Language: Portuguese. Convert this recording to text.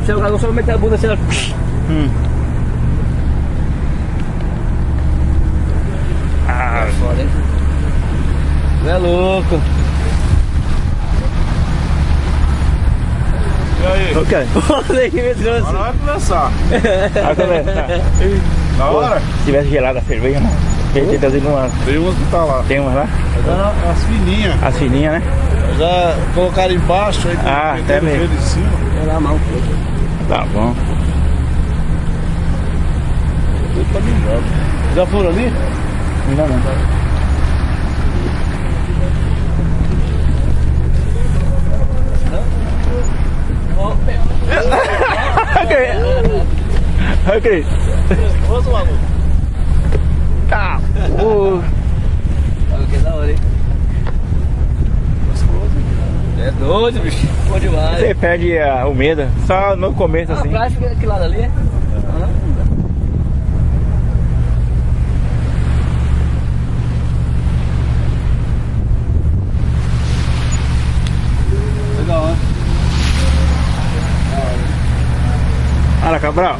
Se o cara só meter a bunda assim, ela... Ah, foda, hein? É louco. E aí? ok. Olha que me trouxe. Agora vai começar. Vai começar. Na hora? Se tivesse gelada a cerveja, né? Tem trazido uma. Tem umas que tá lá. Tem umas lá? As fininhas. As fininhas, né? Já colocaram embaixo, aí Ah, até meteram mesmo. em cima. Vai lá, mal. Tá bom. Já foram ali? Ainda não. Ok. Vamos, maluco. Tá. Olha que da hora, hein? É doido, bicho. Bom demais. Você perde o medo. Só no começo A assim. praia fica daquele lado ali, é? Legal, né? Olha, Cabral.